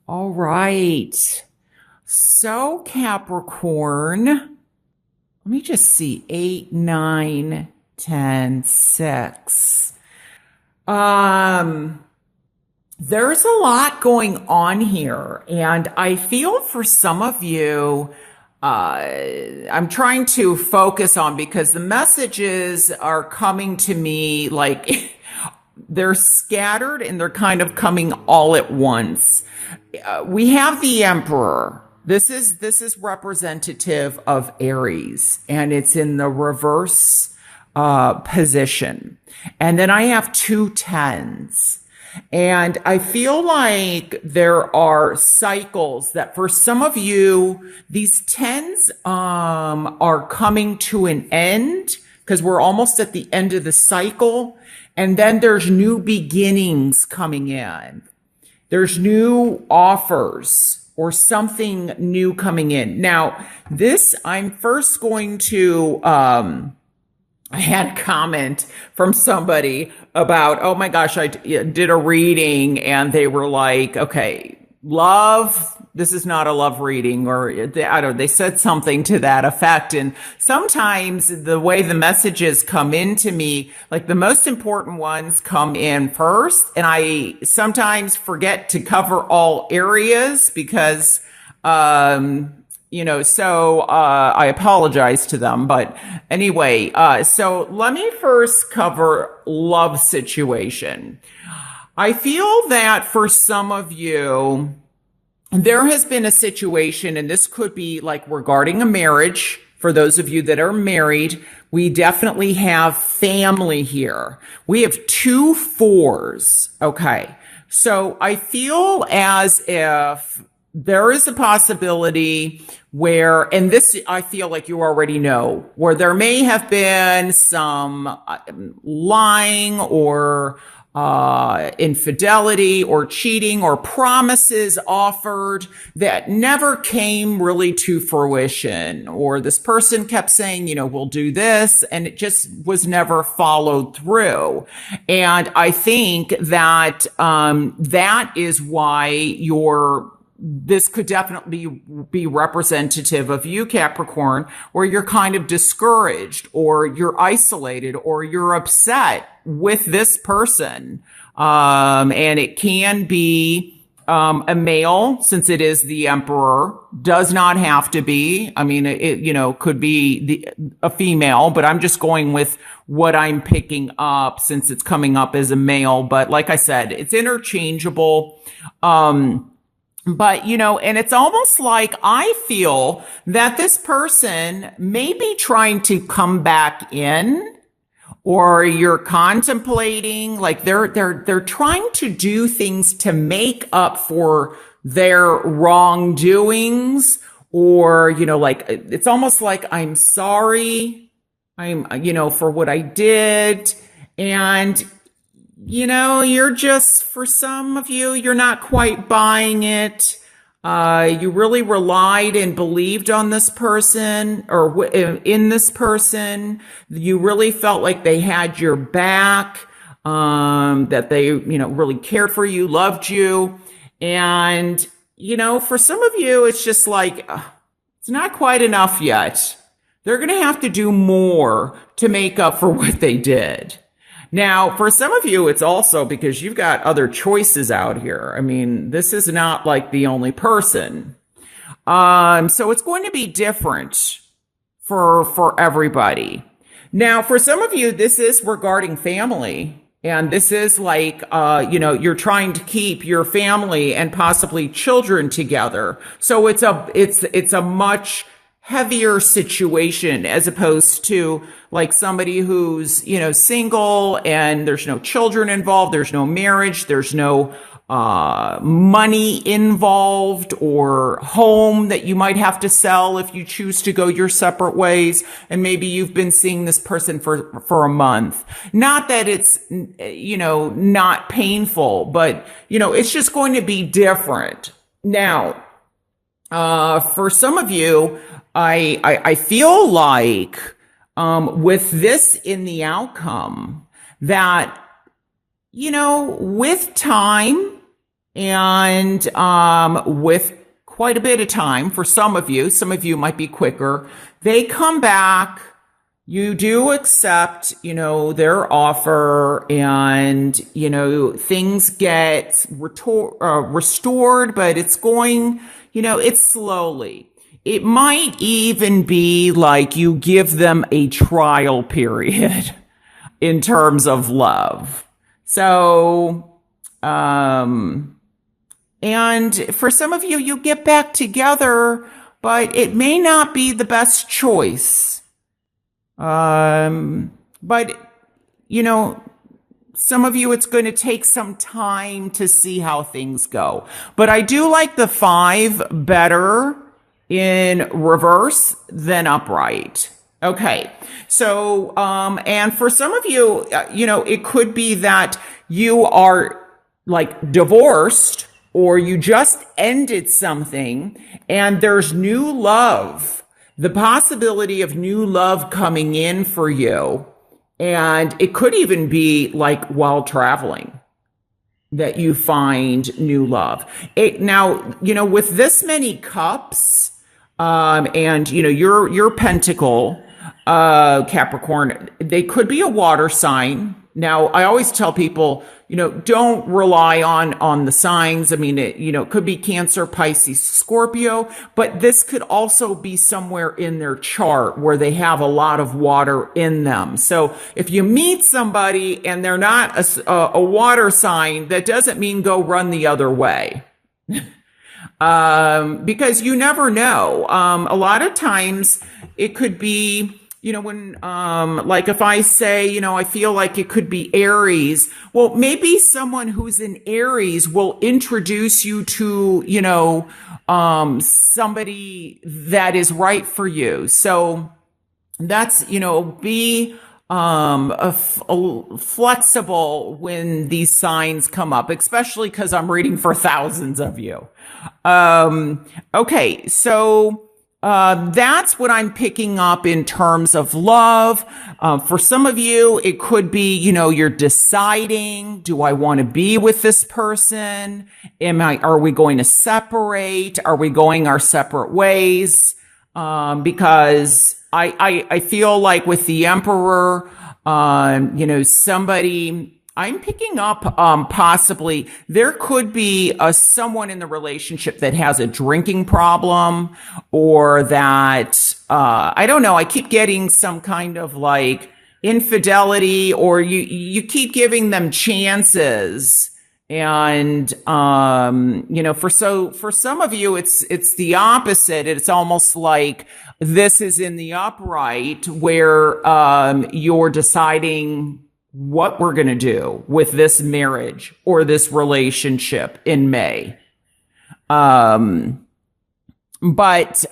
All right. So, Capricorn, let me just see 8, 9, 10, 6. Um, there's a lot going on here, and I feel for some of you, I'm trying to focus on because the messages are coming to me like they're scattered and they're kind of coming all at once. We have the Emperor. This is representative of Aries, and it's in the reverse position. And then I have two tens. And I feel like there are cycles that for some of you, these tens are coming to an end because we're almost at the end of the cycle. And then there's new beginnings coming in. There's new offers or something new coming in. Now, this I'm first going to I had a comment from somebody about, oh my gosh, I did a reading and they were like, okay, love, this is not a love reading, or I don't know, they said something to that effect. And sometimes the way the messages come into me, like the most important ones come in first. And I sometimes forget to cover all areas because, so I apologize to them. But anyway, so let me first cover love situation. I feel that for some of you, there has been a situation, and this could be like regarding a marriage. For those of you that are married, we definitely have family here. We have two fours. Okay. So I feel as if there is a possibility where, and this I feel like you already know, where there may have been some lying or infidelity or cheating or promises offered that never came really to fruition, or this person kept saying, we'll do this, and it just was never followed through. And I think that that is why this could definitely be representative of you, Capricorn, where you're kind of discouraged or you're isolated or you're upset with this person. And it can be a male, since it is the Emperor, does not have to be. I mean, it could be a female, but I'm just going with what I'm picking up since it's coming up as a male. But like I said, it's interchangeable. But, and it's almost like I feel that this person may be trying to come back in, or you're contemplating, like they're trying to do things to make up for their wrongdoings, or, like it's almost like I'm sorry, for what I did. And you're just, for some of you, you're not quite buying it. You really relied and believed on this person or in this person. You really felt like they had your back, that they, really cared for you, loved you. And, for some of you, it's just like, it's not quite enough yet. They're going to have to do more to make up for what they did. Now, for some of you, it's also because you've got other choices out here. I mean, this is not like the only person. So it's going to be different for everybody. Now, for some of you, this is regarding family. And this is like, you're trying to keep your family and possibly children together. So it's a much heavier situation as opposed to like somebody who's, single and there's no children involved. There's no marriage. There's no, money involved or home that you might have to sell if you choose to go your separate ways. And maybe you've been seeing this person for a month. Not that it's, not painful, but, it's just going to be different. Now, for some of you, I feel like, with this in the outcome that, with time And with quite a bit of time for some of you might be quicker. They come back. You do accept, their offer, and, things get restored, but it's going, it's slowly. It might even be like you give them a trial period in terms of love. So, and for some of you, you get back together, but it may not be the best choice. But some of you, it's going to take some time to see how things go. But I do like the 5 better in reverse than upright. Okay. So, and for some of you, it could be that you are like divorced, or you just ended something and there's new love. The possibility of new love coming in for you. And it could even be like while traveling that you find new love. Now, with this many cups, and, your pentacle, Capricorn, they could be a water sign. Now, I always tell people, don't rely on the signs. I mean, it could be Cancer, Pisces, Scorpio, but this could also be somewhere in their chart where they have a lot of water in them. So if you meet somebody and they're not a water sign, that doesn't mean go run the other way. Because you never know. A lot of times it could be, when, like if I say, I feel like it could be Aries, well, maybe someone who's in Aries will introduce you to, somebody that is right for you. So that's, be, flexible when these signs come up, especially because I'm reading for thousands of you. Okay. So, that's what I'm picking up in terms of love. For some of you, it could be, you're deciding, do I want to be with this person? Are we going to separate? Are we going our separate ways? Because I feel like with the Emperor, somebody, I'm picking up, possibly there could be someone in the relationship that has a drinking problem, or that, I don't know. I keep getting some kind of like infidelity, or you keep giving them chances. And, for some of you, it's the opposite. It's almost like this is in the upright where, you're deciding what we're going to do with this marriage or this relationship in May. But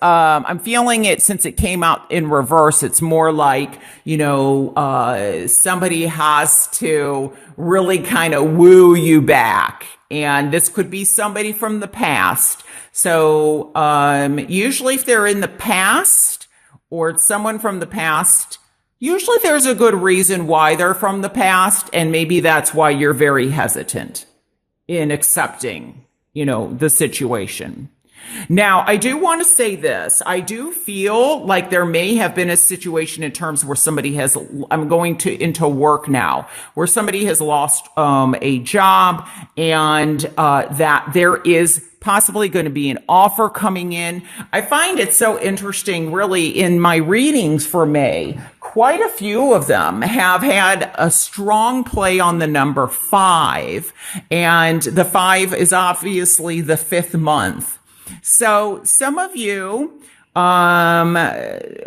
I'm feeling it, since it came out in reverse, it's more like, somebody has to really kind of woo you back. And this could be somebody from the past. So, usually if they're in the past or it's someone from the past, usually there's a good reason why they're from the past, and maybe that's why you're very hesitant in accepting, the situation. Now, I do want to say this. I do feel like there may have been a situation in terms where somebody I'm going into work now, where somebody has lost a job, and that there is possibly going to be an offer coming in. I find it so interesting, really, in my readings for May. Quite a few of them have had a strong play on the number 5, and the 5 is obviously the 5th month. So some of you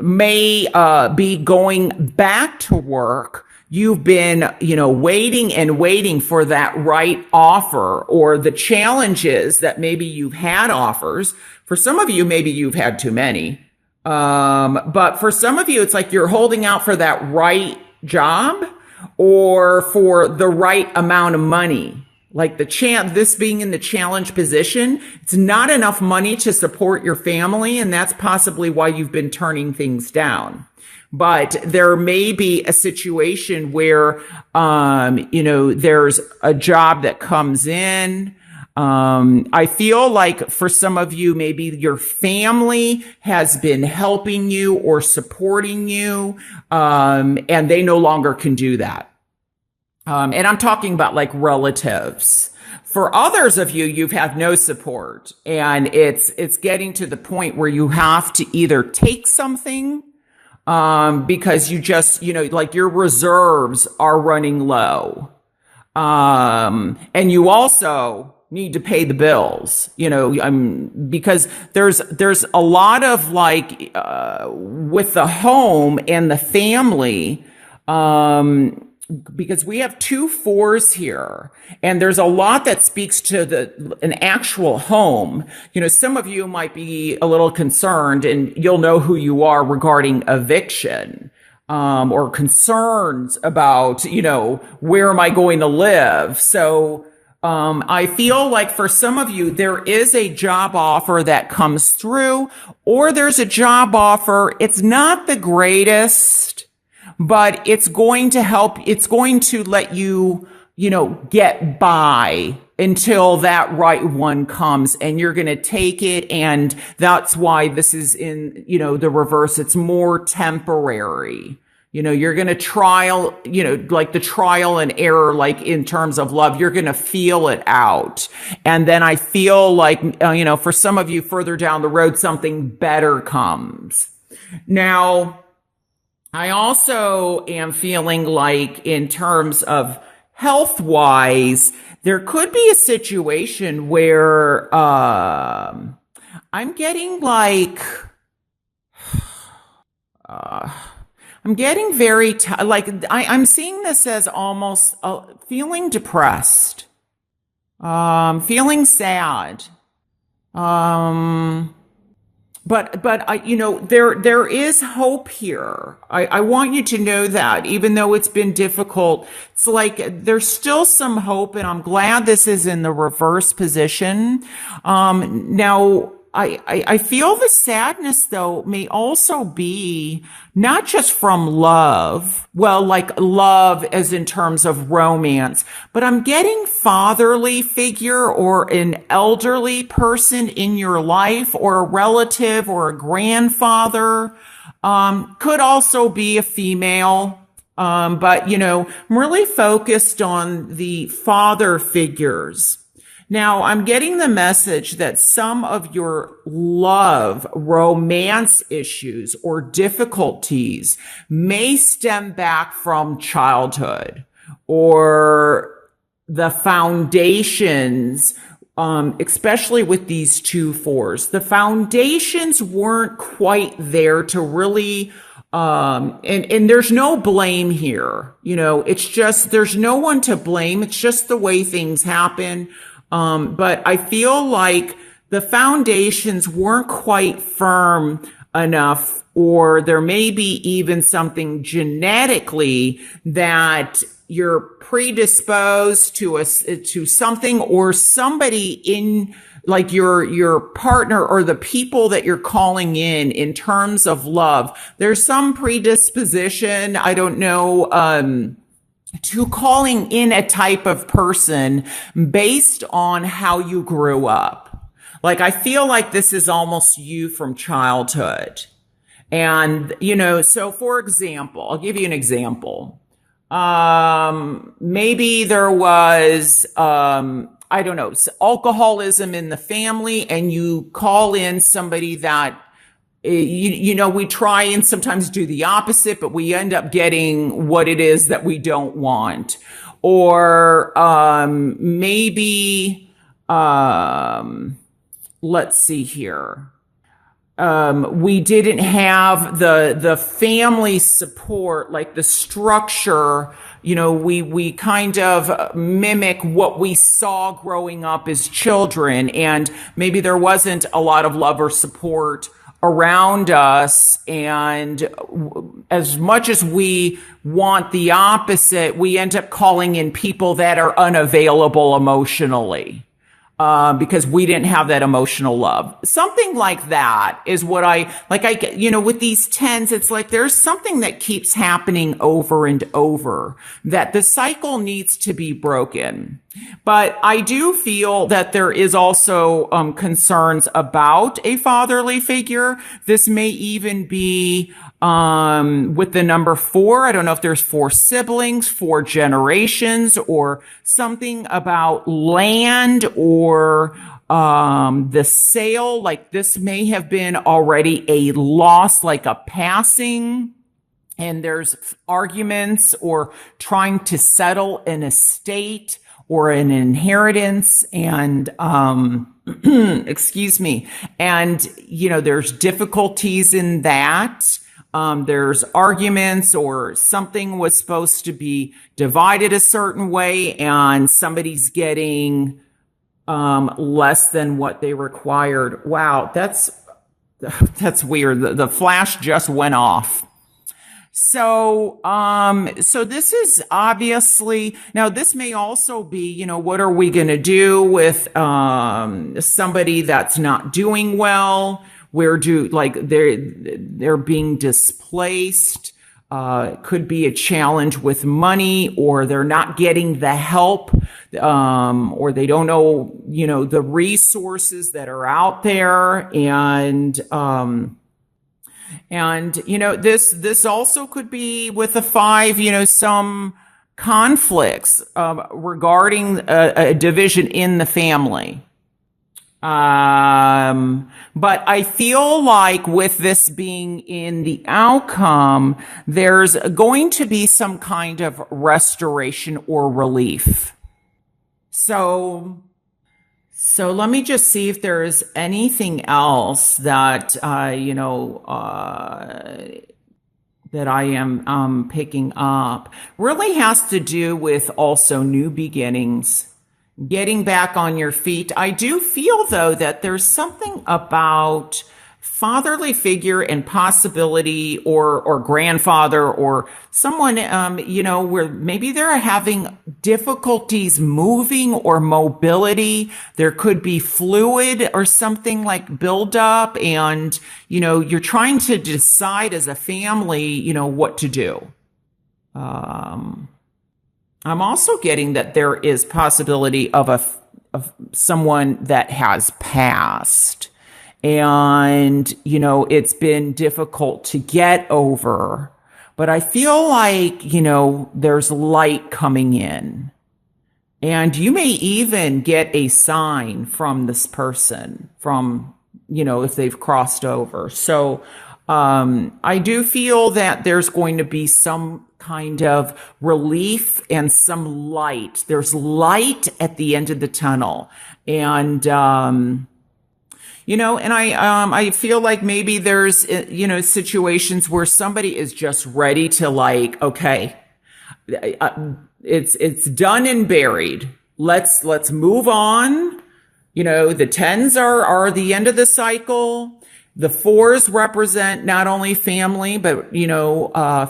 may be going back to work. You've been, waiting and waiting for that right offer, or the challenges that maybe you've had offers. For some of you, maybe you've had too many. But for some of you, it's like you're holding out for that right job or for the right amount of money. Like this being in the challenge position, it's not enough money to support your family. And that's possibly why you've been turning things down. But there may be a situation where, there's a job that comes in, I feel like for some of you, maybe your family has been helping you or supporting you, and they no longer can do that. And I'm talking about like relatives. For others of you, you've had no support, and it's getting to the point where you have to either take something, because you just, like your reserves are running low. And you also need to pay the bills, because there's a lot of like, with the home and the family, because we have 2 4s here, and there's a lot that speaks to an actual home. Some of you might be a little concerned, and you'll know who you are regarding eviction, or concerns about, where am I going to live? So, I feel like for some of you, there is a job offer that comes through, or there's a job offer. It's not the greatest, but it's going to help. It's going to let you, get by until that right one comes, and you're going to take it. And that's why this is in, the reverse. It's more temporary. You're going to trial, like the trial and error, like in terms of love, you're going to feel it out. And then I feel like, for some of you further down the road, something better comes. Now, I also am feeling like in terms of health wise, there could be a situation where, I'm getting like, I'm getting very, I'm seeing this as almost feeling depressed, feeling sad. But there is hope here. I want you to know that even though it's been difficult, it's like there's still some hope, and I'm glad this is in the reverse position. Now, I feel the sadness, though, may also be not just from love, well, like love as in terms of romance, but I'm getting fatherly figure or an elderly person in your life, or a relative or a grandfather. Could also be a female. But, I'm really focused on the father figures. Now, I'm getting the message that some of your love, romance issues, or difficulties may stem back from childhood, or the foundations, especially with these 2 4s. The foundations weren't quite there to really, and there's no blame here. It's just, there's no one to blame. It's just the way things happen. But I feel like the foundations weren't quite firm enough, or there may be even something genetically that you're predisposed to something, or somebody in like your partner or the people that you're calling in terms of love. There's some predisposition. I don't know, to calling in a type of person based on how you grew up. Like, I feel like this is almost you from childhood. And, so for example, I'll give you an example. Maybe there was, I don't know, alcoholism in the family, and you call in somebody that, we try and sometimes do the opposite, but we end up getting what it is that we don't want. Or maybe, let's see here. We didn't have the family support, like the structure. We kind of mimic what we saw growing up as children, and maybe there wasn't a lot of love or support around us. And as much as we want the opposite, we end up calling in people that are unavailable emotionally, because we didn't have that emotional love. Something like that is what with these 10s, it's like there's something that keeps happening over and over, that the cycle needs to be broken. But I do feel that there is also concerns about a fatherly figure. This may even be with the number four. I don't know if there's four siblings, four generations, or something about land or the sale. Like this may have been already a loss, like a passing. And there's arguments or trying to settle an estate or an inheritance and excuse me, and there's difficulties in that. There's arguments or something was supposed to be divided a certain way and somebody's getting less than what they required. Wow, that's weird. The flash just went off. So, so this is obviously, now this may also be, what are we going to do with, somebody that's not doing well? They're being displaced. Could be a challenge with money or they're not getting the help, or they don't know, the resources that are out there. And, this also could be with the five, some conflicts, regarding a division in the family. But I feel like with this being in the outcome, there's going to be some kind of restoration or relief. So let me just see if there is anything else that, that I am picking up. Really has to do with also new beginnings, getting back on your feet. I do feel, though, that there's something about fatherly figure and possibility or grandfather or someone, where maybe they're having difficulties moving or mobility. There could be fluid or something like buildup and, you're trying to decide as a family, what to do. I'm also getting that there is possibility of someone that has passed. And, it's been difficult to get over, but I feel like, there's light coming in and you may even get a sign from this person from, if they've crossed over. So, I do feel that there's going to be some kind of relief and some light. There's light at the end of the tunnel. And, and I feel like maybe there's, situations where somebody is just ready to okay, it's done and buried. Let's move on. The tens are the end of the cycle. The fours represent not only family, but,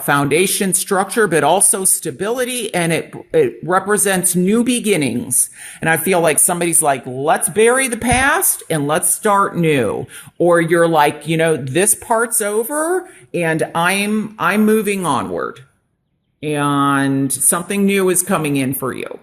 foundation structure, but also stability. And it represents new beginnings. And I feel like somebody's like, let's bury the past and let's start new. Or you're like, this part's over and I'm moving onward and something new is coming in for you.